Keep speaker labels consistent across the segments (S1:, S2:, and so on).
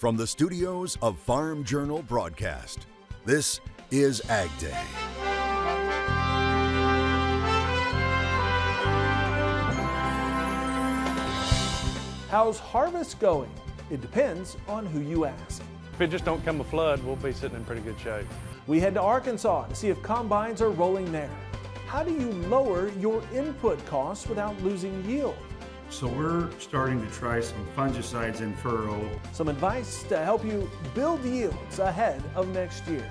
S1: From the studios of Farm Journal Broadcast, this is Ag Day.
S2: How's harvest going? It depends on who you ask.
S3: If it just don't come a flood, we'll be sitting in pretty good shape.
S2: We head to Arkansas to see if combines are rolling there. How do you lower your input costs without losing yield?
S4: So we're starting to try some fungicides in furrow.
S2: Some advice to help you build yields ahead of next year,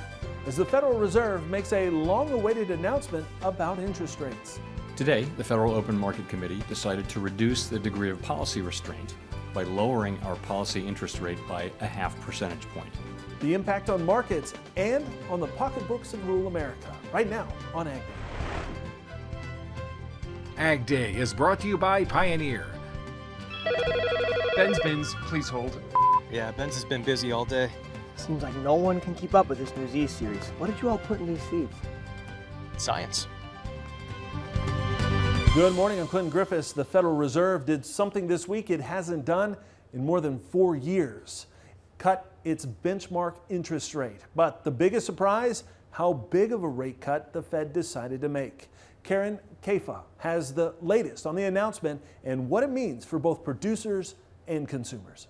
S2: as the Federal Reserve makes a long-awaited announcement about interest rates.
S5: Today, the Federal Open Market Committee decided to reduce the degree of policy restraint by lowering our policy interest rate by a half percentage point.
S2: The impact on markets and on the pocketbooks of rural America, right now on Ag Day.
S6: Ag Day is brought to you by Pioneer.
S7: Ben's bins, please hold.
S8: Yeah, Ben's has been busy all day.
S9: Seems like no one can keep up with this new Z series. What did you all put in these seeds?
S8: Science.
S2: Good morning, I'm Clinton Griffiths. The Federal Reserve did something this week it hasn't done in more than 4 years. Cut its benchmark interest rate. But the biggest surprise, how big of a rate cut the Fed decided to make. Karen Kafa has the latest on the announcement and what it means for both producers and consumers.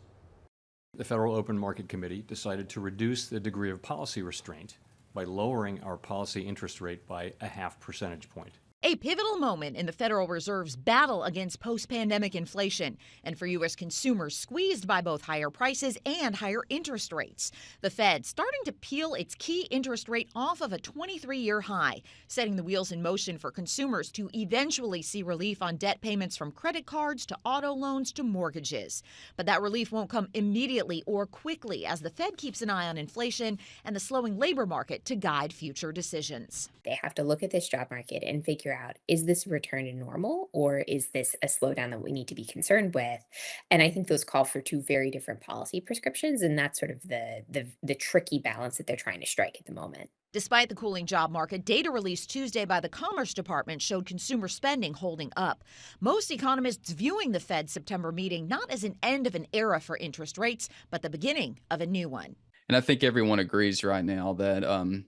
S5: The Federal Open Market Committee decided to reduce the degree of policy restraint by lowering our policy interest rate by a half percentage point.
S10: A pivotal moment in the Federal Reserve's battle against post-pandemic inflation and for U.S. consumers squeezed by both higher prices and higher interest rates. The Fed starting to peel its key interest rate off of a 23-year high, setting the wheels in motion for consumers to eventually see relief on debt payments from credit cards to auto loans to mortgages. But that relief won't come immediately or quickly as the Fed keeps an eye on inflation and the slowing labor market to guide future decisions.
S11: They have to look at this job market and figure out, is this a return to normal or is this a slowdown that we need to be concerned with? And I think those call for two very different policy prescriptions, and that's sort of the tricky balance that they're trying to strike at the moment.
S10: Despite the cooling job market, data released Tuesday by the Commerce Department showed consumer spending holding up. Most economists viewing the Fed's September meeting not as an end of an era for interest rates, but the beginning of a new one.
S12: And I think everyone agrees right now that,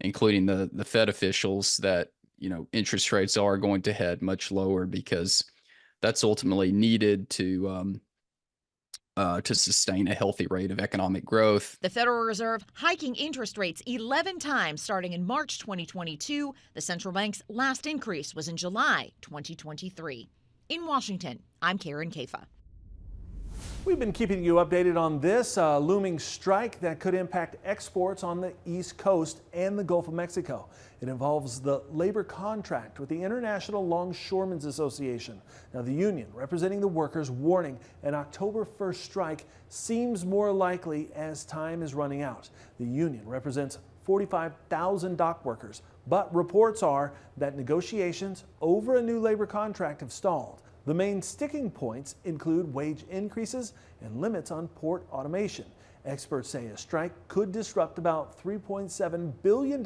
S12: including the Fed officials, that interest rates are going to head much lower because that's ultimately needed to sustain a healthy rate of economic growth.
S10: The Federal Reserve hiking interest rates 11 times starting in March 2022. The central bank's last increase was in July 2023. In Washington, I'm Karen Kafa.
S2: We've been keeping you updated on this looming strike that could impact exports on the East Coast and the Gulf of Mexico. It involves the labor contract with the International Longshoremen's Association. Now, the union representing the workers warning an October 1st strike seems more likely as time is running out. The union represents 45,000 dock workers, but reports are that negotiations over a new labor contract have stalled. The main sticking points include wage increases and limits on port automation. Experts say a strike could disrupt about $3.7 billion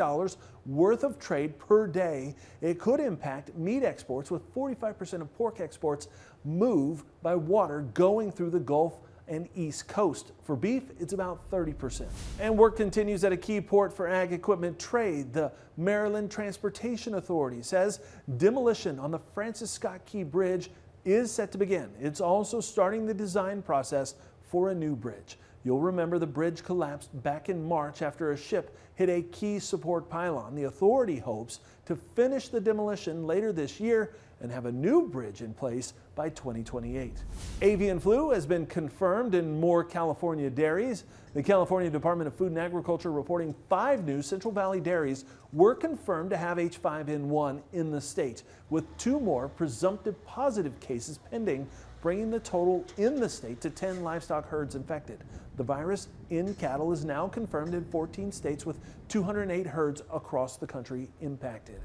S2: worth of trade per day. It could impact meat exports, with 45% of pork exports move by water going through the Gulf and East Coast. For beef, it's about 30%. And work continues at a key port for ag equipment trade. The Maryland Transportation Authority says demolition on the Francis Scott Key Bridge is set to begin. It's also starting the design process for a new bridge. You'll remember the bridge collapsed back in March after a ship hit a key support pylon. The authority hopes to finish the demolition later this year and have a new bridge in place by 2028. Avian flu has been confirmed in more California dairies. The California Department of Food and Agriculture reporting 5 new Central Valley dairies were confirmed to have H5N1 in the state, with 2 more presumptive positive cases pending, bringing the total in the state to 10 livestock herds infected. The virus in cattle is now confirmed in 14 states, with 208 herds across the country impacted.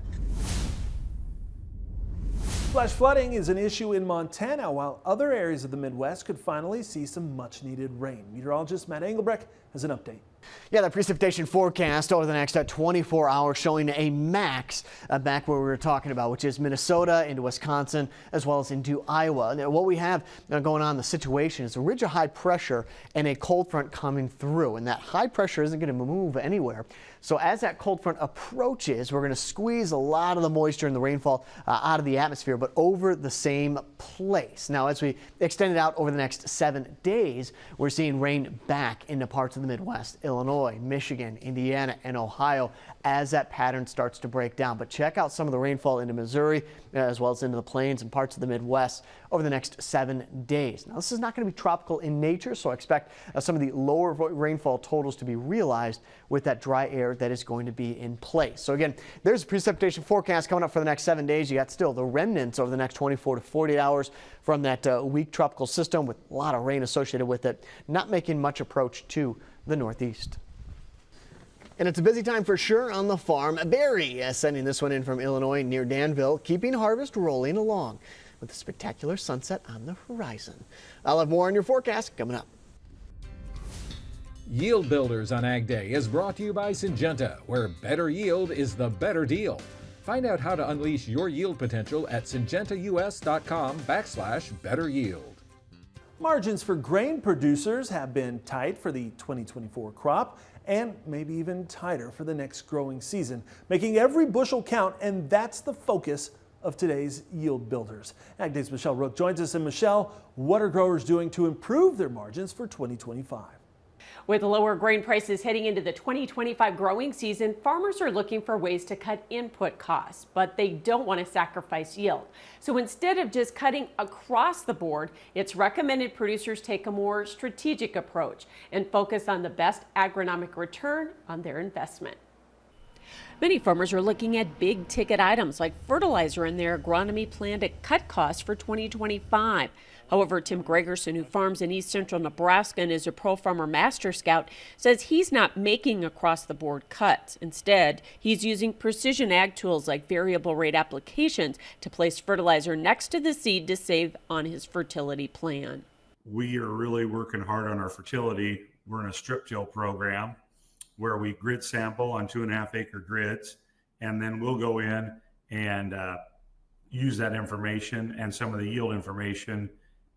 S2: Flash flooding is an issue in Montana, while other areas of the Midwest could finally see some much-needed rain. Meteorologist Matt Engelbrecht has an update.
S7: Yeah, the precipitation forecast over the next 24 hours showing a max back where we were talking about, which is Minnesota into Wisconsin as well as into Iowa. Now, what we have going on in the situation is a ridge of high pressure and a cold front coming through, and that high pressure isn't going to move anywhere. So as that cold front approaches, we're going to squeeze a lot of the moisture and the rainfall out of the atmosphere, but over the same place. Now, as we extend it out over the next 7 days, we're seeing rain back into parts of the Midwest, Illinois, Michigan, Indiana, and Ohio as that pattern starts to break down. But check out some of the rainfall into Missouri as well as into the plains and parts of the Midwest over the next 7 days. Now, this is not going to be tropical in nature, so I expect some of the lower rainfall totals to be realized with that dry air that is going to be in place. So again, there's a precipitation forecast coming up for the next 7 days. You got still the remnants over the next 24 to 48 hours from that weak tropical system with a lot of rain associated with it, not making much approach to the northeast. And it's a busy time for sure on the farm. Barry sending this one in from Illinois near Danville, keeping harvest rolling along with a spectacular sunset on the horizon. I'll have more on your forecast coming up.
S6: Yield Builders on Ag Day is brought to you by Syngenta, where better yield is the better deal. Find out how to unleash your yield potential at syngentaus.com/better yield.
S2: Margins for grain producers have been tight for the 2024 crop and maybe even tighter for the next growing season, making every bushel count, and that's the focus of today's Yield Builders. Ag Day's Michelle Rook joins us. And Michelle, what are growers doing to improve their margins for 2025?
S13: With lower grain prices heading into the 2025 growing season, farmers are looking for ways to cut input costs, but they don't want to sacrifice yield. So instead of just cutting across the board, it's recommended producers take a more strategic approach and focus on the best agronomic return on their investment. Many farmers are looking at big ticket items like fertilizer in their agronomy plan to cut costs for 2025. However, Tim Gregerson, who farms in east central Nebraska and is a Pro Farmer Master Scout, says he's not making across-the-board cuts. Instead, he's using precision ag tools like variable rate applications to place fertilizer next to the seed to save on his fertility plan.
S4: We are really working hard on our fertility. We're in a strip till program where we grid sample on 2.5 acre grids, and then we'll go in and use that information and some of the yield information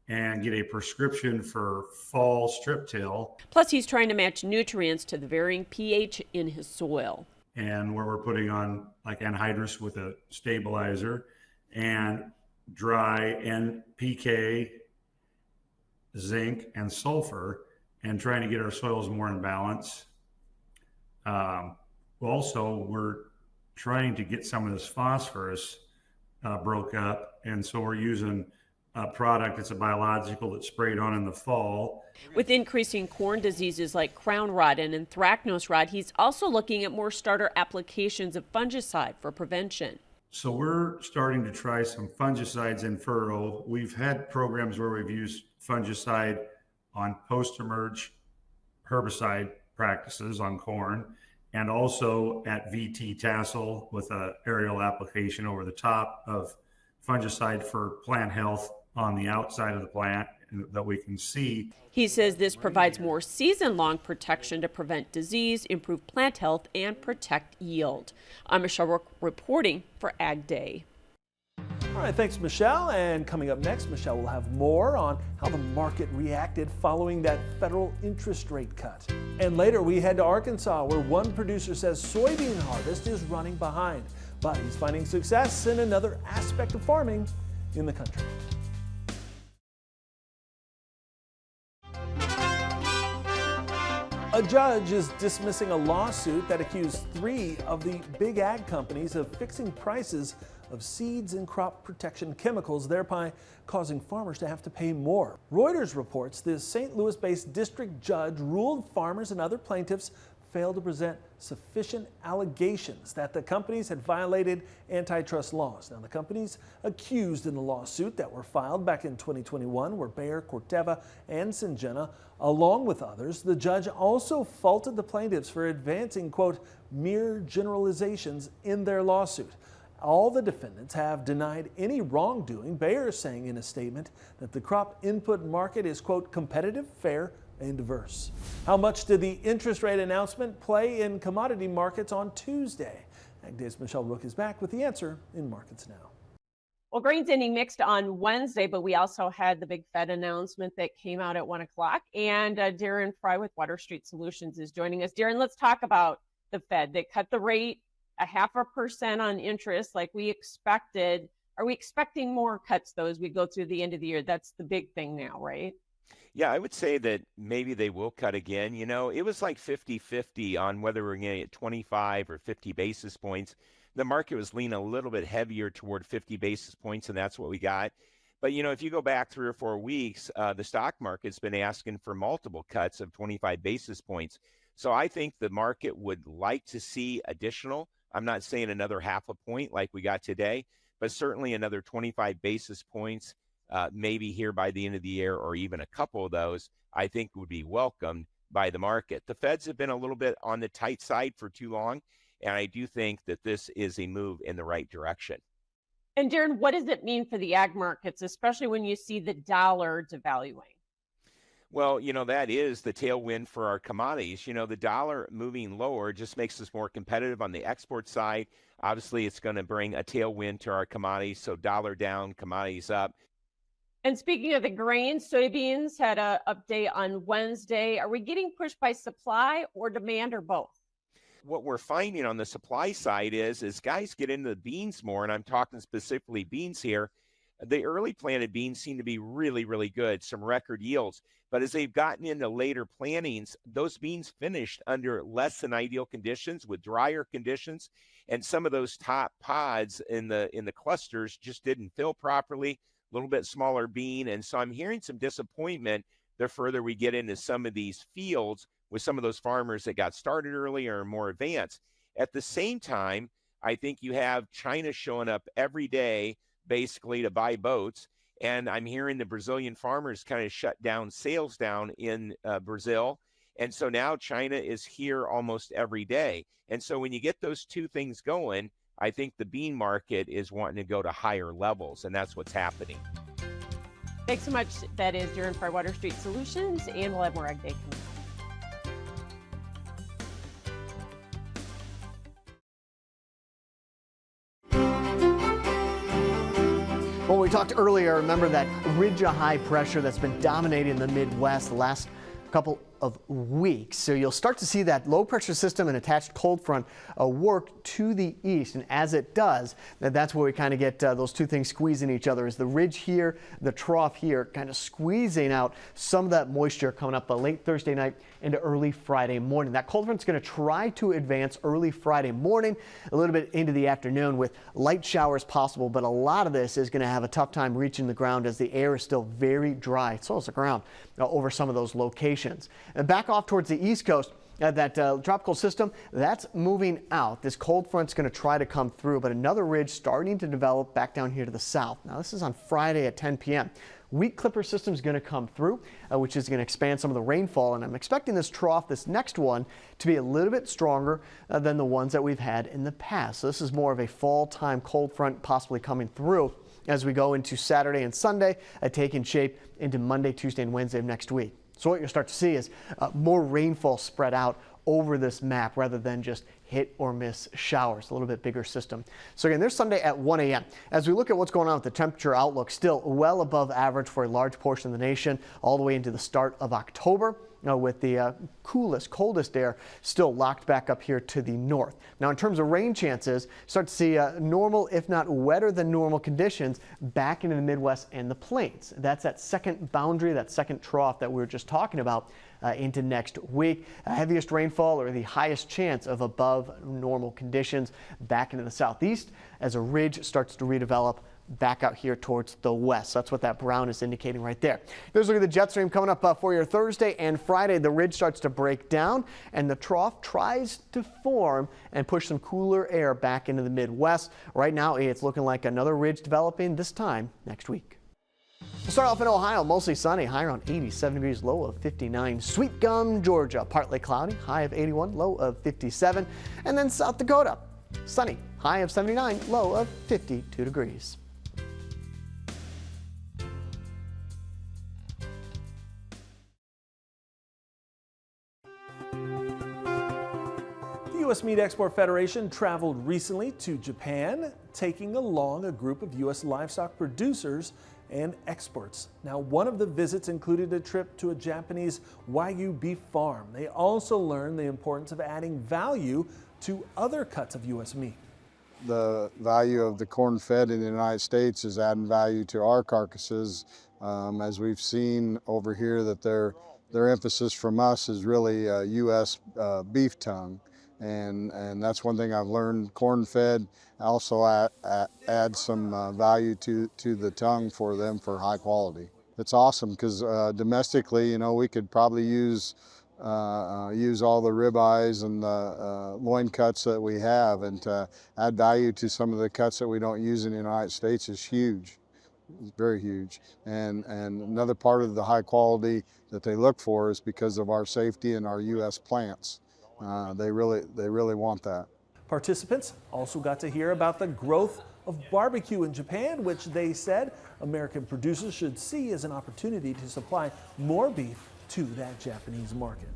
S4: and get a prescription for fall strip till.
S13: Plus, he's trying to match nutrients to the varying pH in his soil.
S4: And where we're putting on like anhydrous with a stabilizer and dry NPK, zinc, and sulfur, and trying to get our soils more in balance. Also, we're trying to get some of this phosphorus broke up, and so we're using a product. It's a biological that's sprayed on in the fall.
S13: With increasing corn diseases like crown rot and anthracnose rot, he's also looking at more starter applications of fungicide for prevention.
S4: So we're starting to try some fungicides in furrow. We've had programs where we've used fungicide on post-emerge herbicide practices on corn, and also at VT tassel with an aerial application over the top of fungicide for plant health on the outside of the plant that we can see.
S13: He says this provides more season-long protection to prevent disease, improve plant health, and protect yield. I'm Michelle Rook reporting for Ag Day.
S2: All right, thanks, Michelle. And coming up next, Michelle will have more on how the market reacted following that federal interest rate cut. And later, we head to Arkansas, where one producer says soybean harvest is running behind, but he's finding success in another aspect of farming in the country. A judge is dismissing a lawsuit that accused 3 of the big ag companies of fixing prices of seeds and crop protection chemicals, thereby causing farmers to have to pay more. Reuters reports the St. Louis-based district judge ruled farmers and other plaintiffs failed to present sufficient allegations that the companies had violated antitrust laws. Now, the companies accused in the lawsuit that were filed back in 2021 were Bayer, Corteva, and Syngenta, along with others. The judge also faulted the plaintiffs for advancing, quote, mere generalizations in their lawsuit. All the defendants have denied any wrongdoing. Bayer saying in a statement that the crop input market is, quote, competitive, fair, and diverse. How much did the interest rate announcement play in commodity markets on Tuesday? Agday's Michelle Rook is back with the answer in Markets Now.
S13: Well, grains ending mixed on Wednesday, but we also had the big Fed announcement that came out at 1 o'clock. And Darren Fry with Water Street Solutions is joining us. Darren, let's talk about the Fed. They cut the rate 0.5% on interest like we expected. Are we expecting more cuts, though, as we go through the end of the year? That's the big thing now, right?
S14: Yeah, I would say that maybe they will cut again. You know, it was like 50-50 on whether we're going to get 25 or 50 basis points. The market was leaning a little bit heavier toward 50 basis points, and that's what we got. But, you know, if you go back 3 or 4 weeks, the stock market's been asking for multiple cuts of 25 basis points. So I think the market would like to see additional. I'm not saying another 0.5 point like we got today, but certainly another 25 basis points, maybe here by the end of the year, or even a couple of those, I think would be welcomed by the market. The Feds have been a little bit on the tight side for too long. And I do think that this is a move in the right direction.
S13: And Darren, what does it mean for the ag markets, especially when you see the dollar devaluing?
S14: Well, you know, that is the tailwind for our commodities. You know, the dollar moving lower just makes us more competitive on the export side. Obviously, it's going to bring a tailwind to our commodities. So dollar down, commodities up.
S13: And speaking of the grains, soybeans had an update on Wednesday. Are we getting pushed by supply or demand or both?
S14: What we're finding on the supply side is guys get into the beans more, and I'm talking specifically beans here. The early planted beans seem to be really, really good, some record yields. But as they've gotten into later plantings, those beans finished under less than ideal conditions with drier conditions. And some of those top pods in the clusters just didn't fill properly, a little bit smaller bean. And so I'm hearing some disappointment the further we get into some of these fields with some of those farmers that got started earlier and more advanced. At the same time, I think you have China showing up every day basically to buy boats. And I'm hearing the Brazilian farmers kind of shut down sales down in Brazil. And so now China is here almost every day. And so when you get those two things going, I think the bean market is wanting to go to higher levels, and that's what's happening.
S13: Thanks so much. That is Darren Fry, Water Street Solutions, and we'll have more Ag Day coming up.
S7: Well, we talked earlier, remember that ridge of high pressure that's been dominating the Midwest the last couple of weeks. So you'll start to see that low pressure system and attached cold front work to the east. And as it does, that's where we kind of get those two things squeezing each other, is the ridge here, the trough here, kind of squeezing out some of that moisture coming up late Thursday night into early Friday morning. That cold front's going to try to advance early Friday morning, a little bit into the afternoon with light showers possible, but a lot of this is going to have a tough time reaching the ground as the air is still very dry. So is the ground over some of those locations. And back off towards the east coast, that tropical system, that's moving out. This cold front's going to try to come through, but another ridge starting to develop back down here to the south. Now, this is on Friday at 10 p.m. Weak clipper system is going to come through, which is going to expand some of the rainfall, and I'm expecting this trough, this next one, to be a little bit stronger than the ones that we've had in the past. So this is more of a fall-time cold front possibly coming through as we go into Saturday and Sunday, taking shape into Monday, Tuesday, and Wednesday of next week. So what you'll start to see is more rainfall spread out over this map rather than just hit or miss showers, a little bit bigger system. So again, there's Sunday at 1 a.m. As we look at what's going on with the temperature outlook, still well above average for a large portion of the nation, all the way into the start of October. With the coldest air still locked back up here to the north. Now, in terms of rain chances, start to see normal, if not wetter than normal conditions back into the Midwest and the plains. That's that second boundary, that second trough that we were just talking about into next week. Heaviest rainfall or the highest chance of above normal conditions back into the southeast as a ridge starts to redevelop back out here towards the west. That's what that brown is indicating right there. Here's a look at the jet stream coming up for your Thursday and Friday. The ridge starts to break down and the trough tries to form and push some cooler air back into the Midwest. Right now, it's looking like another ridge developing this time next week. We'll start off in Ohio, mostly sunny, high around 87 degrees, low of 59. Sweet Gum, Georgia, partly cloudy, high of 81, low of 57. And then South Dakota, sunny, high of 79, low of 52 degrees.
S2: U.S. Meat Export Federation traveled recently to Japan, taking along a group of U.S. livestock producers and experts. Now, one of the visits included a trip to a Japanese Wagyu beef farm. They also learned the importance of adding value to other cuts of U.S. meat.
S15: The value of the corn fed in the United States is adding value to our carcasses, as we've seen over here that their emphasis from us is really U.S. Beef tongue, and that's one thing I've learned. Corn fed also add some value to the tongue for them for high quality. It's awesome because domestically, you know, we could probably use all the ribeyes and the loin cuts that we have, and to add value to some of the cuts that we don't use in the United States is huge. It's very huge. And another part of the high quality that they look for is because of our safety and our U.S. plants. They really want that.
S2: Participants also got to hear about the growth of barbecue in Japan, which they said American producers should see as an opportunity to supply more beef to that Japanese market.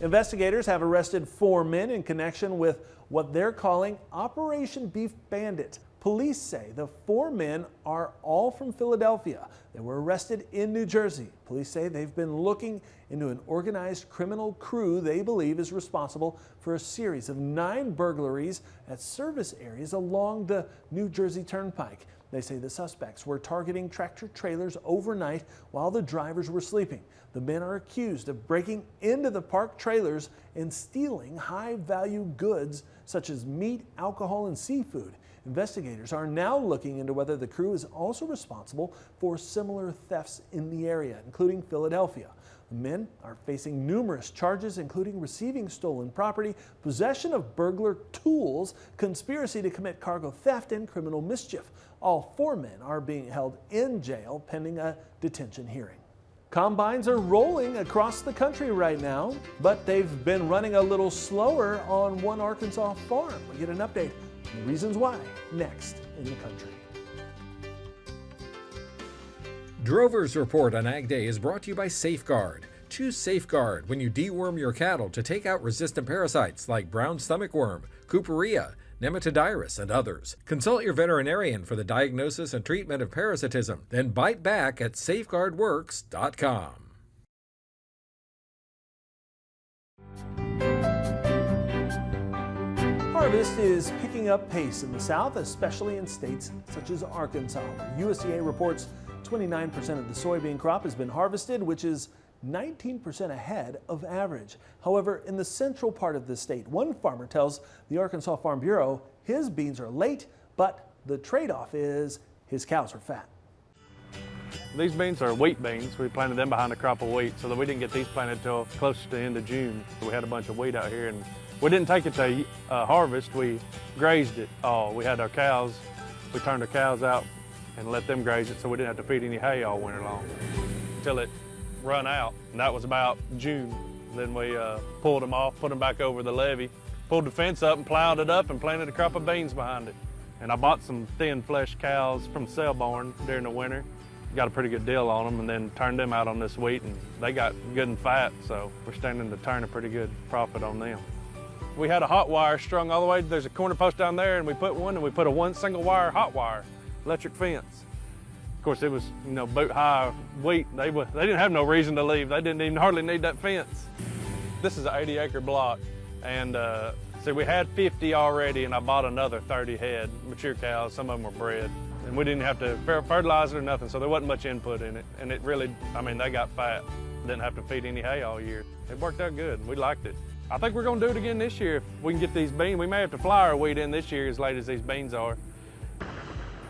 S2: Investigators have arrested 4 men in connection with what they're calling Operation Beef Bandit. Police say the 4 men are all from Philadelphia. They were arrested in New Jersey. Police say they've been looking into an organized criminal crew they believe is responsible for a series of 9 burglaries at service areas along the New Jersey Turnpike. They say the suspects were targeting tractor trailers overnight while the drivers were sleeping. The men are accused of breaking into the parked trailers and stealing high-value goods such as meat, alcohol, and seafood. Investigators are now looking into whether the crew is also responsible for similar thefts in the area, including Philadelphia. The men are facing numerous charges, including receiving stolen property, possession of burglar tools, conspiracy to commit cargo theft, and criminal mischief. All 4 men are being held in jail pending a detention hearing. Combines are rolling across the country right now, but they've been running a little slower on one Arkansas farm. We get an update on the reasons why next in the country.
S6: Drover's Report on Ag Day is brought to you by Safeguard. Choose Safeguard when you deworm your cattle to take out resistant parasites like brown stomach worm, Cooperia, Nematodyrus, and others. Consult your veterinarian for the diagnosis and treatment of parasitism. Then bite back at safeguardworks.com.
S2: Harvest is picking up pace in the South, especially in states such as Arkansas. USDA reports 29% of the soybean crop has been harvested, which is 19% ahead of average. However, in the central part of the state, one farmer tells the Arkansas Farm Bureau his beans are late, but the trade-off is his cows are fat.
S3: These beans are wheat beans. We planted them behind a crop of wheat, so that we didn't get these planted until close to the end of June. So we had a bunch of wheat out here, and we didn't take it to harvest. We grazed it all. We had our cows. We turned our cows out and let them graze it, so we didn't have to feed any hay all winter long until it run out, and that was about June. Then we pulled them off, put them back over the levee, pulled the fence up and plowed it up and planted a crop of beans behind it. And I bought some thin flesh cows from Selborne during the winter, got a pretty good deal on them, and then turned them out on this wheat, and they got good and fat, so we're standing to turn a pretty good profit on them. We had a hot wire strung all the way, there's a corner post down there, and we put a one single wire hot wire electric fence. Of course, it was, boot high wheat. They didn't have no reason to leave. They didn't even hardly need that fence. This is an 80-acre block, and so we had 50 already, and I bought another 30 head, mature cows. Some of them were bred, and we didn't have to fertilize it or nothing, so there wasn't much input in it. And it really, they got fat. Didn't have to feed any hay all year. It worked out good. We liked it. I think we're going to do it again this year if we can get these beans. We may have to fly our wheat in this year as late as these beans are.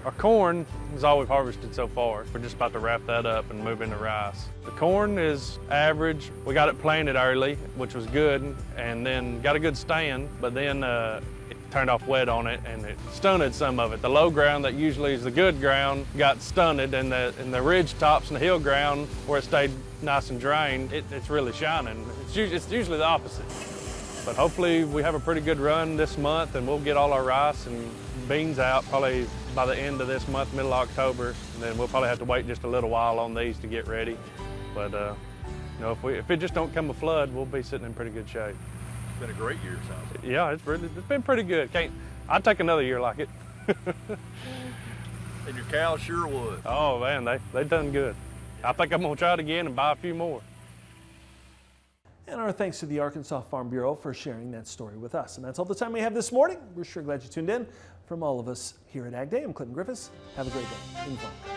S3: Our corn is all we've harvested so far. We're just about to wrap that up and move into rice. The corn is average. We got it planted early, which was good, and then got a good stand, but then it turned off wet on it and it stunted some of it. The low ground that usually is the good ground got stunted, and the ridge tops and the hill ground where it stayed nice and drained, it's really shining. It's usually the opposite. But hopefully we have a pretty good run this month, and we'll get all our rice and beans out probably by the end of this month, middle of October. And then we'll probably have to wait just a little while on these to get ready. But if it just don't come a flood, we'll be sitting in pretty good shape.
S16: It's been a great year, sounds like.
S3: Yeah, it's been pretty good. I'd take another year like it.
S16: And your cows sure would.
S3: Oh man, they done good. I think I'm gonna try it again and buy a few more.
S2: And our thanks to the Arkansas Farm Bureau for sharing that story with us. And that's all the time we have this morning. We're sure glad you tuned in. From all of us here at Ag Day, I'm Clinton Griffiths. Have a great day.